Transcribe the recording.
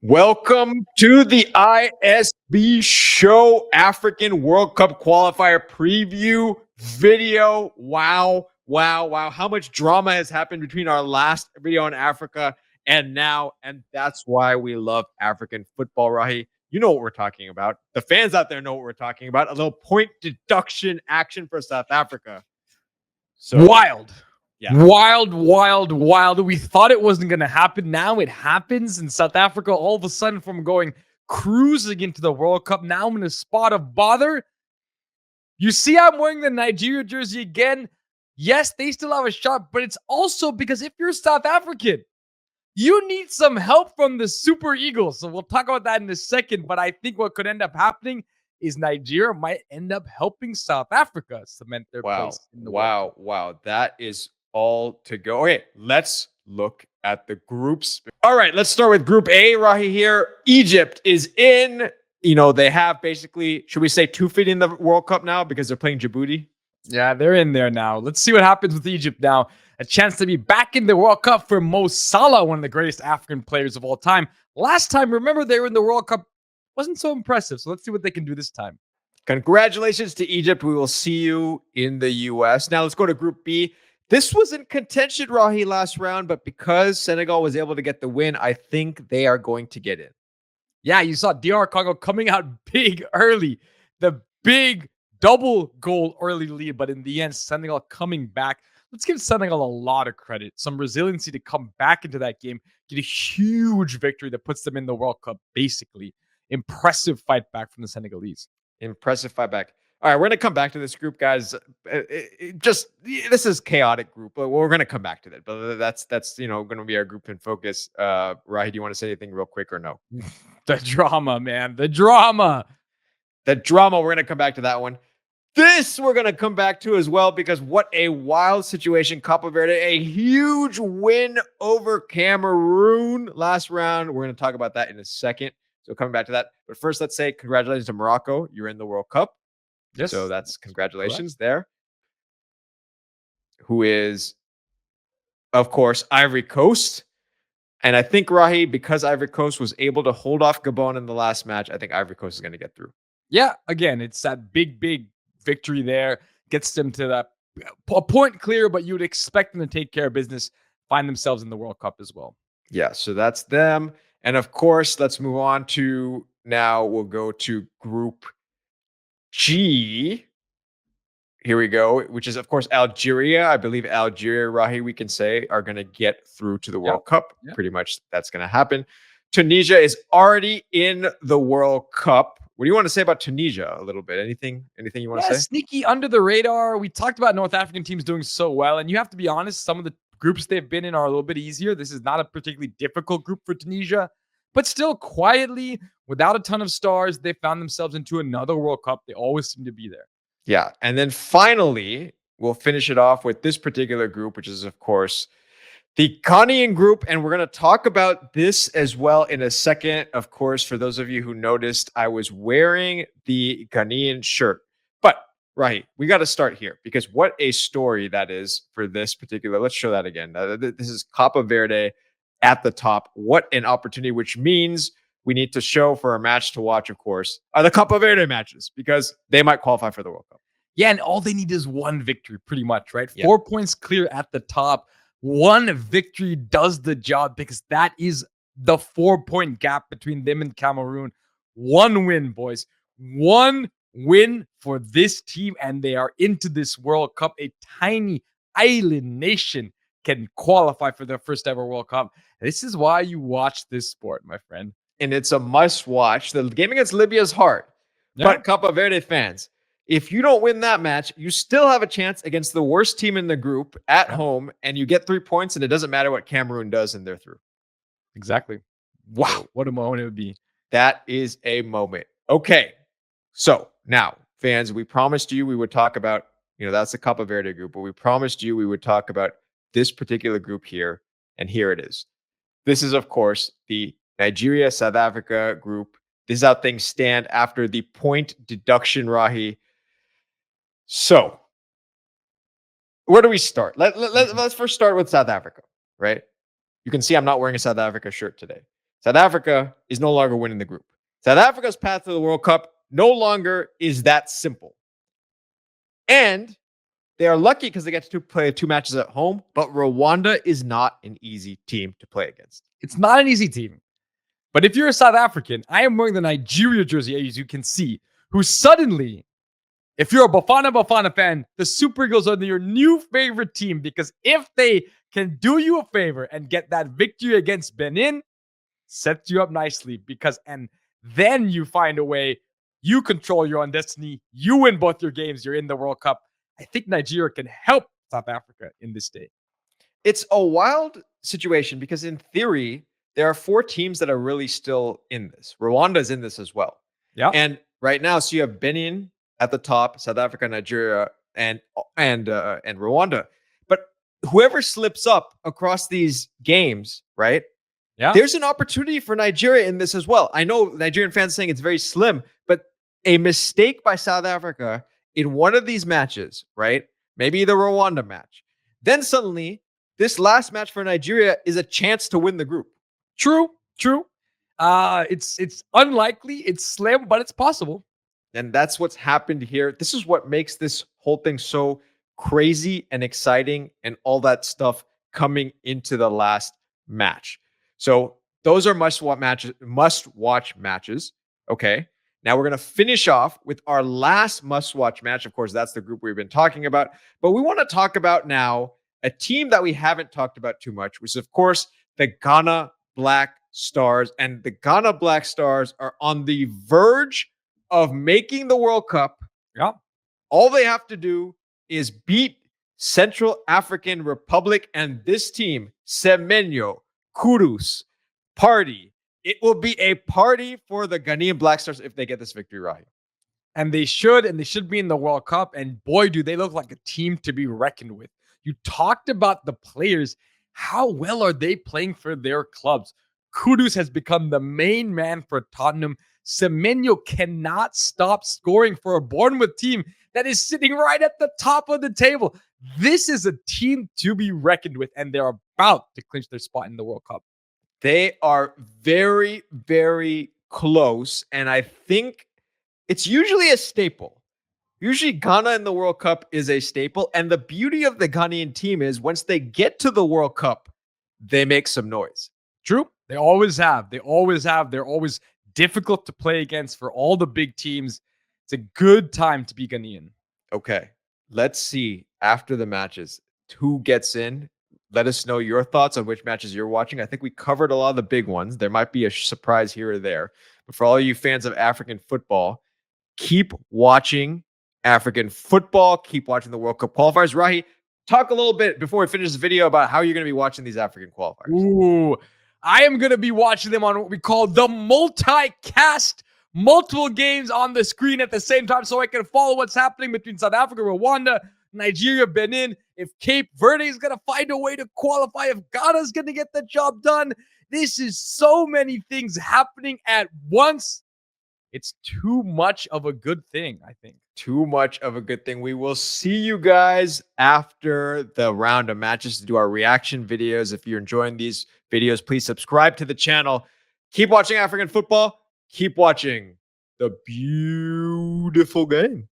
Welcome to the ISB Show African World Cup qualifier preview video. Wow. How much drama has happened between our last video on Africa and now. And that's why we love African football, Rahi. You know what we're talking about. The fans out there know what we're talking about. A little point deduction action for South Africa. So wild. Yeah. Wild. We thought it wasn't going to happen. Now it happens in South Africa. All of a sudden, from going cruising into the World Cup, now I'm in a spot of bother. You see, I'm wearing the Nigeria jersey again. Yes, they still have a shot, but it's also because if you're South African, you need some help from the Super Eagles. So we'll talk about that in a second. But I think what could end up happening is Nigeria might end up helping South Africa cement their place in the World Cup. Wow. That is all to go. Okay, let's look at the groups. All right, let's start with Group A, Rahi here. Egypt is in. You know, they have basically, should we say 2 feet in the World Cup now because they're playing Djibouti? Yeah, they're in there now. Let's see what happens with Egypt now. A chance to be back in the World Cup for Mo Salah, one of the greatest African players of all time. Last time, remember, they were in the World Cup. Wasn't so impressive. So let's see what they can do this time. Congratulations to Egypt. We will see you in the U.S. Now let's go to Group B. This was in contention, Rahi, last round, but because Senegal was able to get the win, I think they are going to get in. Yeah, you saw DR Congo coming out big early. The big double goal early lead, but in the end, Senegal coming back. Let's give Senegal a lot of credit. Some resiliency to come back into that game, get a huge victory that puts them in the World Cup, basically. Impressive fight back from the Senegalese. Impressive fight back. All right, we're going to come back to this group, guys. This is chaotic group, but we're going to come back to that. But that's going to be our group in focus. Rahi, do you want to say anything real quick or no? The drama, man. The drama. We're going to come back to that one. This we're going to come back to as well because what a wild situation. Cape Verde, a huge win over Cameroon last round. We're going to talk about that in a second. So coming back to that. But first, let's say congratulations to Morocco. You're in the World Cup. Yes. So that's congratulations there. Who is, of course, Ivory Coast. And I think, Rahi, because Ivory Coast was able to hold off Gabon in the last match, I think Ivory Coast is going to get through. Yeah, again, it's that big victory there. Gets them to that a point clear, but you would expect them to take care of business, find themselves in the World Cup as well. Yeah, so that's them. And of course, let's move on to now we'll go to Group G. Here we go, which is, of course, Algeria. I believe Algeria, Rahi, we can say, are going to get through to the World Cup. Yep. Pretty much that's going to happen. Tunisia is already in the World Cup. What do you want to say about Tunisia a little bit? Anything you want to say? Sneaky under the radar. We talked about North African teams doing so well. And you have to be honest, some of the groups they've been in are a little bit easier. This is not a particularly difficult group for Tunisia. But still, quietly, without a ton of stars, they found themselves into another World Cup. They always seem to be there. Yeah. And then finally, we'll finish it off with this particular group, which is, of course, the Ghanaian group. And we're going to talk about this as well in a second. Of course, for those of you who noticed, I was wearing the Ghanaian shirt. But, right, we got to start here because what a story that is for this particular. Let's show that again. This is Cape Verde at the top. What an opportunity, which means we need to show for a match to watch, of course, are the Cape Verde matches because they might qualify for the World Cup. Yeah, and all they need is one victory, pretty much, right? Yeah. 4 points clear at the top. One victory does the job because that is the 4-point gap between them and Cameroon. One win, boys. One win for this team, and they are into this World Cup. A tiny island nation can qualify for their first ever World Cup. This is why you watch this sport, my friend. And it's a must watch. The game against Libya is hard. Yeah. But Cape Verde fans, if you don't win that match, you still have a chance against the worst team in the group at home, and you get 3 points, and it doesn't matter what Cameroon does, and they're through. Exactly. Wow, what a moment it would be. That is a moment. Okay, so now, fans, we promised you we would talk about, that's the Cape Verde group, but we promised you we would talk about this particular group here, and here it is. This is, of course, the Nigeria, South Africa group. This is how things stand after the point deduction, Rahi. So, where do we start? Let's first start with South Africa, right? You can see I'm not wearing a South Africa shirt today. South Africa is no longer winning the group. South Africa's path to the World Cup no longer is that simple. And they are lucky because they get to play 2 matches at home, but Rwanda is not an easy team to play against. It's not an easy team. But if you're a South African, I am wearing the Nigeria jersey, as you can see, who suddenly, if you're a Bafana fan, the Super Eagles are your new favorite team, because if they can do you a favor and get that victory against Benin, sets you up nicely, and then you find a way, you control your own destiny, you win both your games, you're in the World Cup. I think Nigeria can help South Africa in this day. It's a wild situation because in theory, there are 4 teams that are really still in this. Rwanda is in this as well. Yeah. And right now, so you have Benin at the top, South Africa, Nigeria, and Rwanda. But whoever slips up across these games, right? Yeah. There's an opportunity for Nigeria in this as well. I know Nigerian fans saying it's very slim, but a mistake by South Africa in one of these matches, right? Maybe the Rwanda match. Then suddenly, this last match for Nigeria is a chance to win the group. True. It's unlikely, it's slim, but it's possible. And that's what's happened here. This is what makes this whole thing so crazy and exciting and all that stuff coming into the last match. So those are must-watch matches. Okay. Now we're going to finish off with our last must-watch match. Of course, that's the group we've been talking about. But we want to talk about now a team that we haven't talked about too much, which is, of course, the Ghana Black Stars. And the Ghana Black Stars are on the verge of making the World Cup. Yeah. All they have to do is beat Central African Republic and this team, Semenyo, Kudus, party. It will be a party for the Ghanaian Black Stars if they get this victory, Rahi. And they should be in the World Cup. And boy, do they look like a team to be reckoned with. You talked about the players. How well are they playing for their clubs? Kudus has become the main man for Tottenham. Semenyo cannot stop scoring for a Bournemouth team that is sitting right at the top of the table. This is a team to be reckoned with, and they're about to clinch their spot in the World Cup. They are very, very close, and I think it's usually a staple. Usually Ghana in the World Cup is a staple, and the beauty of the Ghanaian team is once they get to the World Cup, they make some noise. True. They always have. They're always difficult to play against for all the big teams. It's a good time to be Ghanaian. Okay, let's see after the matches who gets in. Let us know your thoughts on which matches you're watching. I think we covered a lot of the big ones. There might be a surprise here or there. But for all you fans of African football, keep watching African football. Keep watching the World Cup qualifiers. Rahi, talk a little bit before we finish this video about how you're going to be watching these African qualifiers. Ooh, I am going to be watching them on what we call the multicast, multiple games on the screen at the same time so I can follow what's happening between South Africa, Rwanda, Nigeria, Benin. If Cape Verde is going to find a way to qualify, if Ghana is going to get the job done. This is so many things happening at once. It's too much of a good thing, I think. Too much of a good thing. We will see you guys after the round of matches to do our reaction videos. If you're enjoying these videos, please subscribe to the channel. Keep watching African football. Keep watching the beautiful game.